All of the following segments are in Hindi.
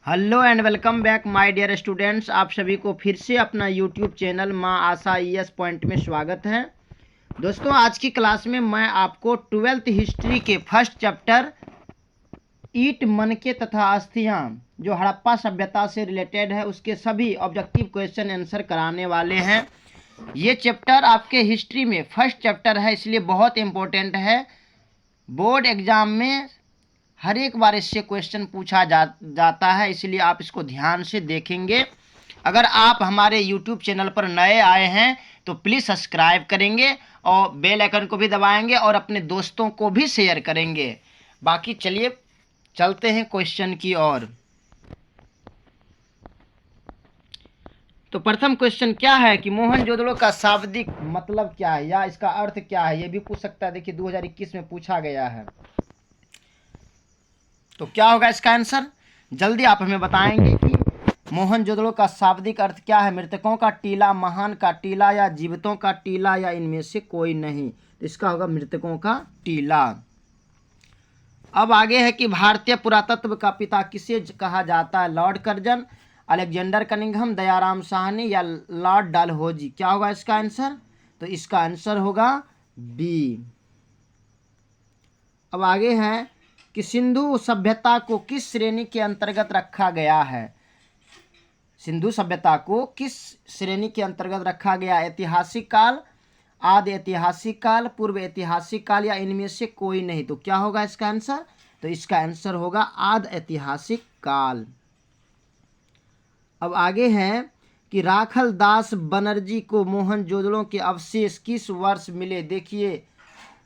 Hello and welcome back my dear students. आप सभी को फिर से अपना यूट्यूब चैनल माँ आशा ईएस पॉइंट में स्वागत है। दोस्तों, आज की क्लास में मैं आपको 12th हिस्ट्री के फर्स्ट चैप्टर ईट मनके तथा अस्थियाँ जो हड़प्पा सभ्यता से रिलेटेड है उसके सभी ऑब्जेक्टिव क्वेश्चन आंसर कराने वाले हैं। ये चैप्टर आपके हिस्ट्री में फर्स्ट चैप्टर है, इसलिए बहुत इम्पोर्टेंट है। बोर्ड एग्जाम में हर एक बार इससे क्वेश्चन पूछा जाता है, इसलिए आप इसको ध्यान से देखेंगे। अगर आप हमारे YouTube चैनल पर नए आए हैं तो प्लीज़ सब्सक्राइब करेंगे और बेल आइकन को भी दबाएंगे और अपने दोस्तों को भी शेयर करेंगे। बाकी चलिए चलते हैं क्वेश्चन की ओर। तो प्रथम क्वेश्चन क्या है कि मोहनजोदड़ो का शाब्दिक मतलब क्या है या इसका अर्थ क्या है, ये भी पूछ सकता है। देखिए 2021 में पूछा गया है, तो क्या होगा इसका आंसर? जल्दी आप हमें बताएंगे कि मोहनजोदड़ो का शाब्दिक अर्थ क्या है। मृतकों का टीला, महान का टीला या जीवितों का टीला या इनमें से कोई नहीं। तो इसका होगा मृतकों का टीला। अब आगे है कि भारतीय पुरातत्व का पिता किसे कहा जाता है? Lord Curzon, Alexander Cunningham, Dayaram Sahni या लॉर्ड डलहौजी। क्या होगा इसका आंसर? तो इसका आंसर होगा बी। अब आगे है कि सिंधु सभ्यता को किस श्रेणी के अंतर्गत रखा गया है? सिंधु सभ्यता को किस श्रेणी के अंतर्गत रखा गया? ऐतिहासिक काल, आदि ऐतिहासिक काल, पूर्व ऐतिहासिक काल या इनमें से कोई नहीं। तो क्या होगा इसका आंसर? तो इसका आंसर होगा आदि ऐतिहासिक काल। अब आगे है कि राखल दास बनर्जी को मोहनजोदड़ो के अवशेष किस वर्ष मिले? देखिए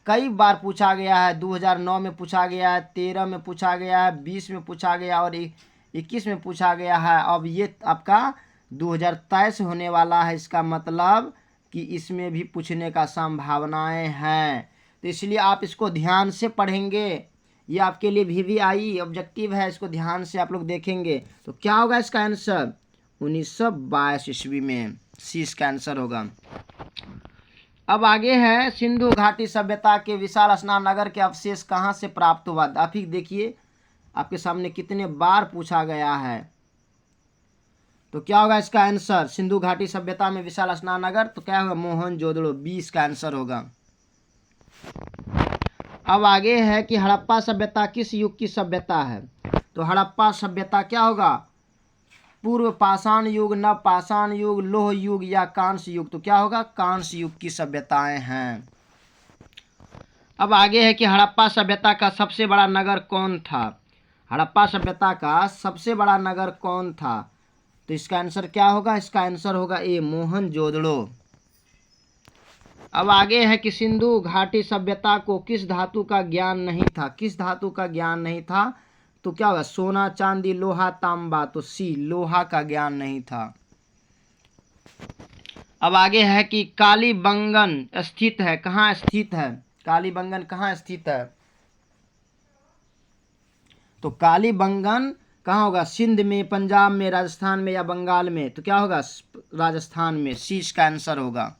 कई बार पूछा गया है। 2009 में पूछा गया है, 13 में पूछा गया है, 20 में पूछा गया और 21 में पूछा गया है। अब ये आपका 2023 होने वाला है, इसका मतलब कि इसमें भी पूछने का संभावनाएं हैं। तो इसलिए आप इसको ध्यान से पढ़ेंगे। ये आपके लिए VVI ऑब्जेक्टिव है, इसको ध्यान से आप लोग देखेंगे। तो क्या होगा इसका आंसर? 1922 ईस्वी में सी इसका आंसर होगा। अब आगे है सिंधु घाटी सभ्यता के विशाल स्नाननगर के अवशेष कहाँ से प्राप्त हुआ? आप ही देखिए आपके सामने कितने बार पूछा गया है। तो क्या होगा इसका आंसर? सिंधु घाटी सभ्यता में विशाल स्नाननगर, तो क्या होगा? मोहनजोदड़ो, 20 का आंसर होगा। अब आगे है कि हड़प्पा सभ्यता किस युग की सभ्यता है? तो हड़प्पा सभ्यता क्या होगा? पूर्व पाषाण युग, नव पाषाण युग, लोह युग या कांस्य युग। तो क्या होगा? कांस्य युग की सभ्यताएं हैं। अब आगे है कि हड़प्पा सभ्यता का सबसे बड़ा नगर कौन था? हड़प्पा सभ्यता का सबसे बड़ा नगर कौन था? तो इसका आंसर क्या होगा? इसका आंसर होगा ए, मोहनजोदड़ो। अब आगे है कि सिंधु घाटी सभ्यता को किस धातु का ज्ञान नहीं था? किस धातु का ज्ञान नहीं था? तो क्या होगा? सोना, चांदी, लोहा, तांबा। तो सी, लोहा का ज्ञान नहीं था। अब आगे है कि कालीबंगन स्थित है, कहाँ स्थित है? कालीबंगन कहाँ स्थित है? तो कालीबंगन कहाँ होगा? सिंध में, पंजाब में, राजस्थान में या बंगाल में? तो क्या होगा? राजस्थान में, सी इसका आंसर होगा।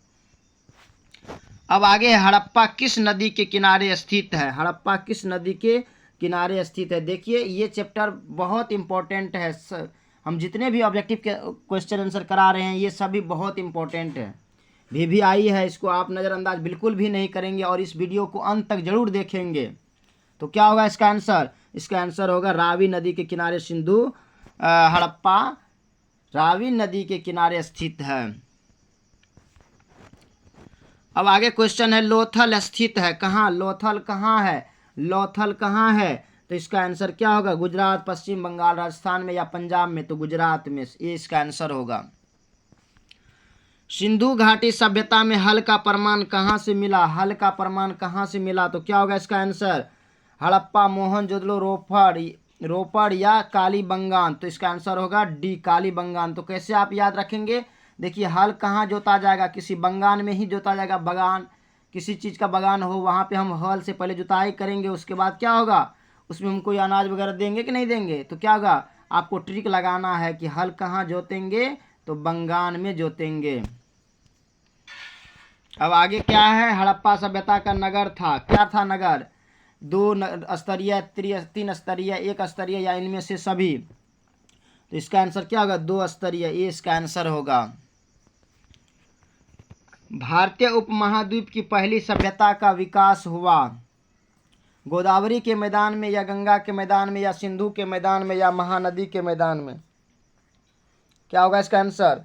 अब आगे है हड़प्पा किस नदी के किनारे स्थित है? हड़प्पा किस नदी के किनारे स्थित है? देखिए ये चैप्टर बहुत इंपॉर्टेंट है। हम जितने भी ऑब्जेक्टिव के क्वेश्चन आंसर करा रहे हैं ये सभी बहुत इंपॉर्टेंट है। VVI है, इसको आप नज़रअंदाज बिल्कुल भी नहीं करेंगे और इस वीडियो को अंत तक जरूर देखेंगे। तो क्या होगा इसका आंसर? इसका आंसर होगा रावी नदी के किनारे सिंधु हड़प्पा रावी नदी के किनारे स्थित है। अब आगे क्वेश्चन है लोथल स्थित है कहाँ? लोथल कहाँ है? लोथल कहाँ है? तो इसका आंसर क्या होगा? गुजरात, पश्चिम बंगाल, राजस्थान में या पंजाब में? तो गुजरात में, ये इसका आंसर होगा। सिंधु घाटी सभ्यता में हल का प्रमाण कहाँ से मिला? हल का प्रमाण कहाँ से मिला? तो क्या होगा इसका आंसर? हड़प्पा, मोहनजोदड़ो, रोपड़ या कालीबंगान। तो इसका आंसर होगा डी, कालीबंगान। तो कैसे आप याद रखेंगे? देखिए हल कहाँ जोता जाएगा? किसी बंगान में ही जोता जाएगा। बगान, किसी चीज़ का बगान हो वहाँ पे हम हल से पहले जुताई करेंगे, उसके बाद क्या होगा? उसमें हम कोई अनाज वगैरह देंगे कि नहीं देंगे? तो क्या होगा? आपको ट्रिक लगाना है कि हल कहाँ जोतेंगे? तो बंगान में जोतेंगे। अब आगे क्या है? हड़प्पा सभ्यता का नगर था, क्या था नगर? 2 स्तरीय, 3 स्तरीय, 1 स्तरीय या इनमें से सभी? तो इसका आंसर क्या होगा? 2 स्तरीय, ये इसका आंसर होगा। भारतीय उपमहाद्वीप की पहली सभ्यता का विकास हुआ गोदावरी के मैदान में या गंगा के मैदान में या सिंधु के मैदान में या महानदी के मैदान में? क्या होगा इसका आंसर?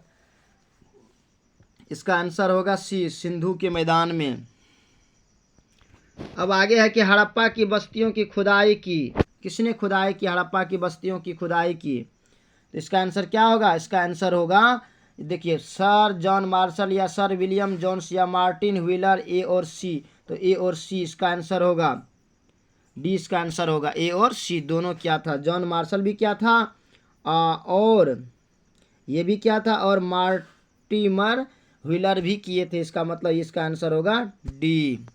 इसका आंसर होगा सी, सिंधु के मैदान में। अब आगे है कि हड़प्पा की बस्तियों की खुदाई की, किसने खुदाई की? हड़प्पा की बस्तियों की खुदाई की। तो इसका आंसर क्या होगा? इसका आंसर होगा, देखिए, सर जॉन मार्शल या सर विलियम जोन्स या मार्टिन व्हीलर, ए और सी। तो ए और सी इसका आंसर होगा, डी इसका आंसर होगा। ए और सी दोनों क्या था? जॉन मार्शल भी क्या था और ये भी क्या था, और मार्टिमर व्हीलर भी किए थे। इसका मतलब इसका आंसर होगा डी।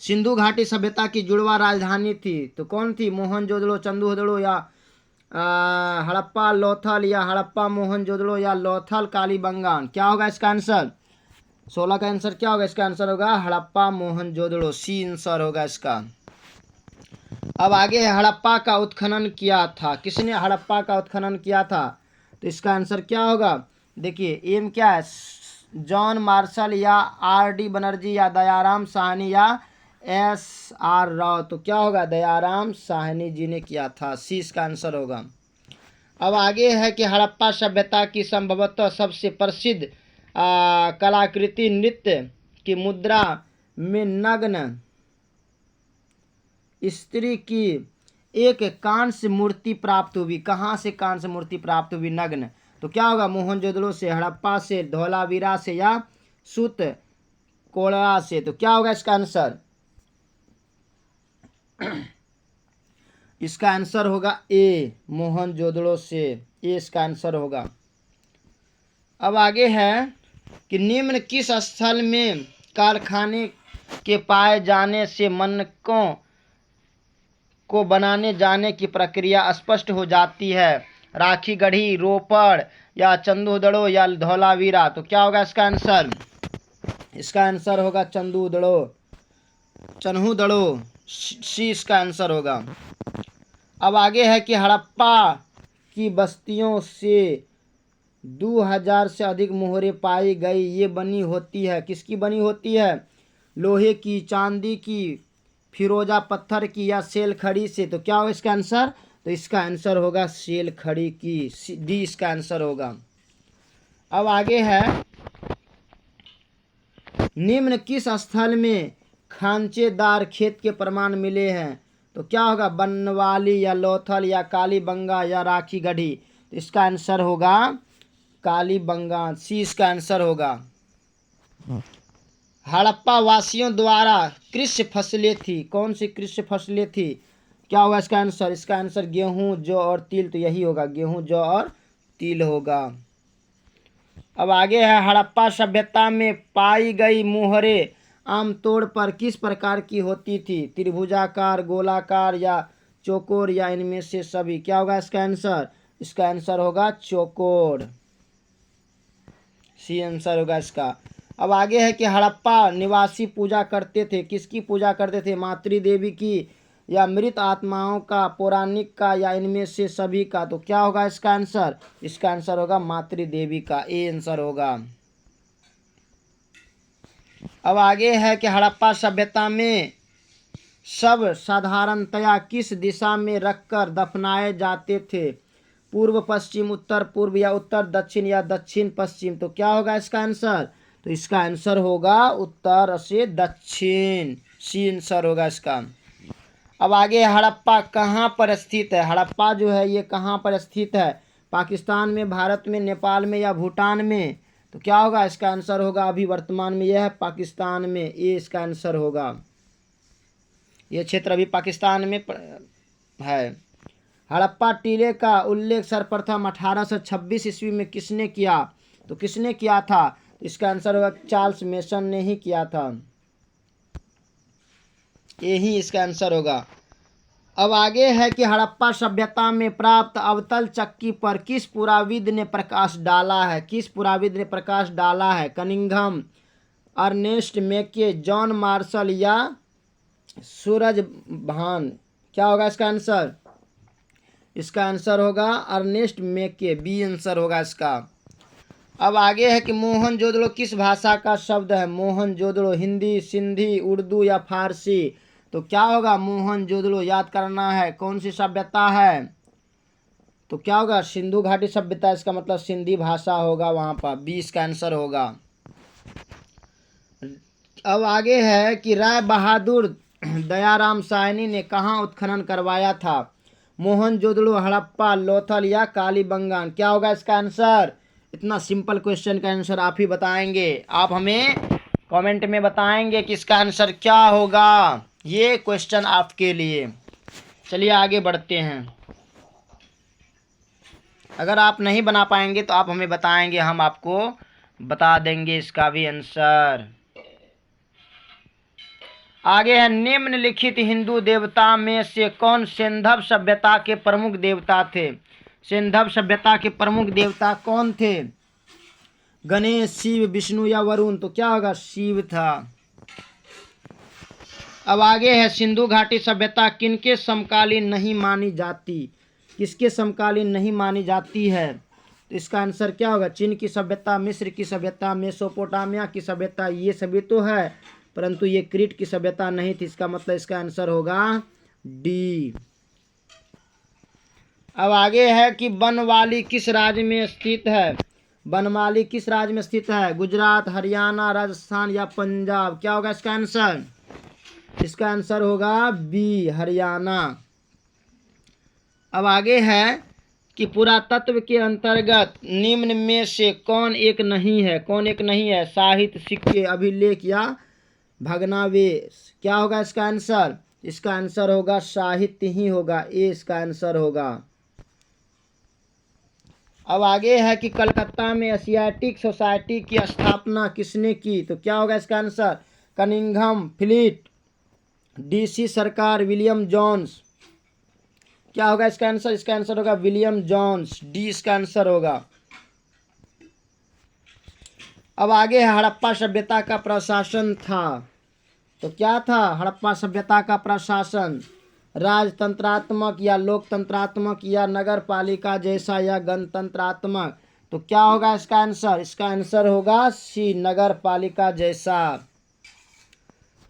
सिंधु घाटी सभ्यता की जुड़वा राजधानी थी तो कौन थी? मोहनजोदड़ो, चंदूहदड़ो या हड़प्पा लोथल या हड़प्पा मोहनजोदड़ो या लोथल कालीबंगान? क्या होगा इसका आंसर? 16 का आंसर क्या होगा? इसका आंसर होगा हड़प्पा मोहनजोदड़ो, सी आंसर होगा इसका। अब आगे है, हड़प्पा का उत्खनन किया था, किसने हड़प्पा का उत्खनन किया था? तो इसका आंसर क्या होगा? देखिए, एम क्या है? जॉन मार्शल या आर डी बनर्जी या दयाराम साहनी या एस आर राव? तो क्या होगा? दयाराम साहनी जी ने किया था, सी इसका आंसर होगा। अब आगे है कि हड़प्पा सभ्यता की संभवतः सबसे प्रसिद्ध कलाकृति नृत्य की मुद्रा में नग्न स्त्री की एक कांस्य मूर्ति प्राप्त हुई। कहाँ से कांस्य मूर्ति प्राप्त हुई? नग्न। तो क्या होगा? मोहनजोदड़ो से, हड़प्पा से, धौलावीरा से या सूत कोड़ा से? तो क्या होगा इसका आंसर? इसका आंसर होगा ए, मोहनजोदड़ो से, ए इसका आंसर होगा। अब आगे है कि निम्न किस स्थल में कारखाने के पाए जाने से मनकों को बनाने जाने की प्रक्रिया स्पष्ट हो जाती है? राखीगढ़ी, रोपड़ या चंदूदड़ो या धौलावीरा? तो क्या होगा इसका आंसर? इसका आंसर होगा चन्हूदड़ो, सी इसका आंसर होगा। अब आगे है कि हड़प्पा की बस्तियों से 2000 से अधिक मोहरें पाई गई, ये बनी होती है, किसकी बनी होती है? लोहे की, चांदी की, फिरोजा पत्थर की या सेल खड़ी से? तो क्या होगा इसका आंसर? तो इसका आंसर होगा सेल खड़ी की, डी इसका आंसर होगा। अब आगे है, निम्न किस स्थल में खांचेदार खेत के प्रमाण मिले हैं? तो क्या होगा? बनवाली या लोथल या कालीबंगा या राखीगढ़ी? तो इसका आंसर होगा कालीबंगा, सी इसका आंसर होगा। हड़प्पा वासियों द्वारा कृषि फसलें थी, कौन सी कृषि फसलें थी? क्या होगा इसका आंसर? इसका आंसर गेहूं, जौ और तिल। तो यही होगा, गेहूं, जौ और तिल होगा। अब आगे है, हड़प्पा सभ्यता में पाई गई मोहरें आमतौर पर किस प्रकार की होती थी? त्रिभुजाकार, गोलाकार या चौकोर या इनमें से सभी? क्या होगा इसका आंसर? इसका आंसर होगा चौकोर, सी आंसर होगा इसका। अब आगे है कि हड़प्पा निवासी पूजा करते थे, किसकी पूजा करते थे? मातृदेवी की या मृत आत्माओं का, पौराणिक का या इनमें से सभी का? तो क्या होगा इसका आंसर? इसका आंसर होगा मातृदेवी का, ए आंसर होगा। अब आगे है कि हड़प्पा सभ्यता में सब साधारणतया किस दिशा में रखकर दफनाए जाते थे? पूर्व पश्चिम, उत्तर पूर्व या उत्तर दक्षिण या दक्षिण पश्चिम? तो क्या होगा इसका आंसर? तो इसका आंसर होगा उत्तर से दक्षिण, सी आंसर होगा इसका। अब आगे हड़प्पा कहाँ पर स्थित है? हड़प्पा जो है ये कहाँ पर स्थित है? पाकिस्तान में, भारत में, नेपाल में या भूटान में? तो क्या होगा इसका आंसर होगा, अभी वर्तमान में यह है पाकिस्तान में, ये इसका आंसर होगा। ये क्षेत्र अभी पाकिस्तान में है। हड़प्पा टीले का उल्लेख सर्वप्रथम 1826 ईस्वी में किसने किया? तो किसने किया था? इसका आंसर होगा चार्ल्स मेसन ने ही किया था, यही इसका आंसर होगा। अब आगे है कि हड़प्पा सभ्यता में प्राप्त अवतल चक्की पर किस पुराविद ने प्रकाश डाला है? किस पुराविद ने प्रकाश डाला है? कनिंघम, अर्नेस्ट मैके, जॉन मार्शल या सूरज भान? क्या होगा इसका आंसर? इसका आंसर होगा अर्नेस्ट मेके, बी आंसर होगा इसका। अब आगे है कि मोहनजोदड़ो किस भाषा का शब्द है? मोहनजोदड़ो हिंदी, सिंधी, उर्दू या फारसी? तो क्या होगा? मोहनजोदड़ो याद करना है कौन सी सभ्यता है, तो क्या होगा? सिंधु घाटी सभ्यता, इसका मतलब सिंधी भाषा होगा वहाँ पर, 20 का आंसर होगा। अब आगे है कि राय बहादुर दयाराम साहनी ने कहाँ उत्खनन करवाया था? मोहनजोदड़ो, हड़प्पा, लोथल या कालीबंगान? क्या होगा इसका आंसर? इतना सिंपल क्वेश्चन का आंसर आप ही बताएंगे, आप हमें कमेंट में बताएंगे कि इसका आंसर क्या होगा। ये क्वेश्चन आपके लिए। चलिए आगे बढ़ते हैं। अगर आप नहीं बना पाएंगे तो आप हमें बताएंगे, हम आपको बता देंगे इसका भी आंसर। आगे है निम्नलिखित हिंदू देवता में से कौन सिंधव सभ्यता के प्रमुख देवता थे? सिंधव सभ्यता के प्रमुख देवता कौन थे? गणेश, शिव, विष्णु या वरुण? तो क्या होगा? शिव था। अब आगे है सिंधु घाटी सभ्यता किनके समकालीन नहीं मानी जाती? किसके समकालीन नहीं मानी जाती है? तो इसका आंसर क्या होगा? चीन की सभ्यता, मिस्र की सभ्यता, मेसोपोटामिया की सभ्यता, ये सभी तो है, परंतु ये क्रीट की सभ्यता नहीं थी, इसका मतलब इसका आंसर होगा डी। अब आगे है कि बनवाली किस राज्य में स्थित है? बनवाली किस राज्य में स्थित है? गुजरात, हरियाणा, राजस्थान या पंजाब? क्या होगा इसका आंसर? इसका आंसर होगा बी, हरियाणा। अब आगे है कि पुरातत्व के अंतर्गत निम्न में से कौन एक नहीं है? कौन एक नहीं है? साहित्य, सिक्के, अभिलेख या भग्नावशेष? क्या होगा इसका आंसर? इसका आंसर होगा साहित्य ही होगा, ए इसका आंसर होगा। अब आगे है कि कलकत्ता में एशियाटिक सोसाइटी की स्थापना किसने की? तो क्या होगा इसका आंसर? कनिंघम, फिलिप, डीसी सरकार, विलियम जोन्स? क्या होगा इसका आंसर? इसका आंसर होगा विलियम जोन्स, डी इसका आंसर होगा। अब आगे है हड़प्पा सभ्यता का प्रशासन था, तो क्या था हड़प्पा सभ्यता का प्रशासन? राजतंत्रात्मक या लोकतंत्रात्मक या नगर पालिका जैसा या गणतंत्रात्मक? तो क्या होगा इसका आंसर? इसका आंसर होगा सी, नगर पालिका जैसा।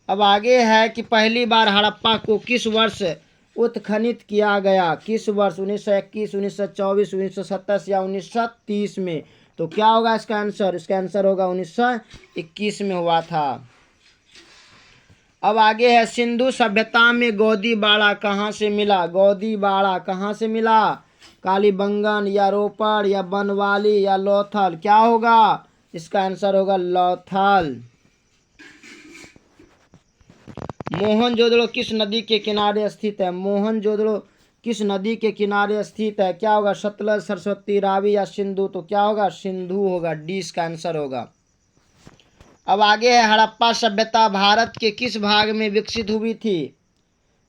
अब आगे है कि पहली बार हड़प्पा को किस वर्ष उत्खनित किया गया? किस वर्ष? 1921, 1924, 1927 या 1930 में? तो क्या होगा इसका आंसर? इसका आंसर होगा 1921 में हुआ था। अब आगे है सिंधु सभ्यता में गोदी बाड़ा कहाँ से मिला? गोदी बाड़ा कहाँ से मिला? कालीबंगन या रोपड़ या बनवाली या लोथल? क्या होगा? इसका आंसर होगा लोथल। मोहनजोदड़ो किस नदी के किनारे स्थित है? मोहनजोदड़ो किस नदी के किनारे स्थित है? क्या होगा? सतलज, सरस्वती, रावी या सिंधु? तो क्या होगा? सिंधु होगा, डी इसका आंसर होगा। अब आगे है हड़प्पा सभ्यता भारत के किस भाग में विकसित हुई थी?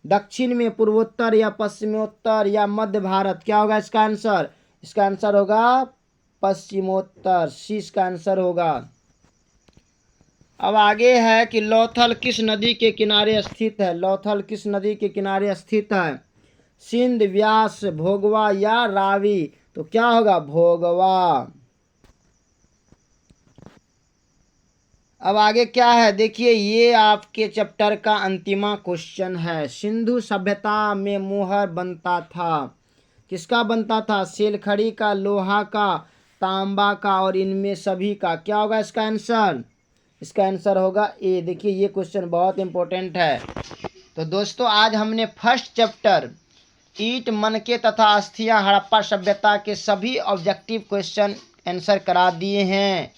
दक्षिण में, पूर्वोत्तर या पश्चिमोत्तर या मध्य भारत? क्या होगा इसका आंसर? इसका आंसर होगा पश्चिमोत्तर, सी इसका आंसर होगा। अब आगे है कि लोथल किस नदी के किनारे स्थित है? लोथल किस नदी के किनारे स्थित है? सिंध, व्यास, भोगवा या रावी? तो क्या होगा? भोगवा। अब आगे क्या है देखिए, ये आपके चैप्टर का अंतिमा क्वेश्चन है। सिंधु सभ्यता में मोहर बनता था, किसका बनता था? सेलखड़ी का, लोहा का, तांबा का और इनमें सभी का? क्या होगा इसका आंसर? इसका आंसर होगा ए। देखिए ये क्वेश्चन बहुत इंपॉर्टेंट है। तो दोस्तों आज हमने फर्स्ट चैप्टर ईंट, मनके तथा अस्थियां हड़प्पा सभ्यता के सभी ऑब्जेक्टिव क्वेश्चन आंसर करा दिए हैं।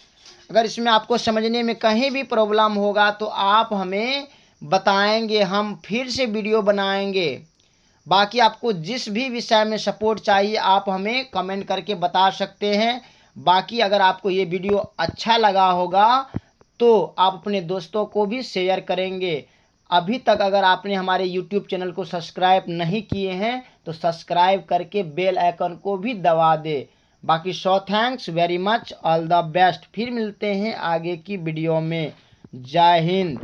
अगर इसमें आपको समझने में कहीं भी प्रॉब्लम होगा तो आप हमें बताएंगे, हम फिर से वीडियो बनाएंगे। बाकी आपको जिस भी विषय में सपोर्ट चाहिए आप हमें कमेंट करके बता सकते हैं। बाकी अगर आपको ये वीडियो अच्छा लगा होगा तो आप अपने दोस्तों को भी शेयर करेंगे। अभी तक अगर आपने हमारे YouTube चैनल को सब्सक्राइब नहीं किए हैं तो सब्सक्राइब करके बेल आइकन को भी दबा दे। बाकी thanks very much, all the best. फिर मिलते हैं आगे की वीडियो में। जय हिंद।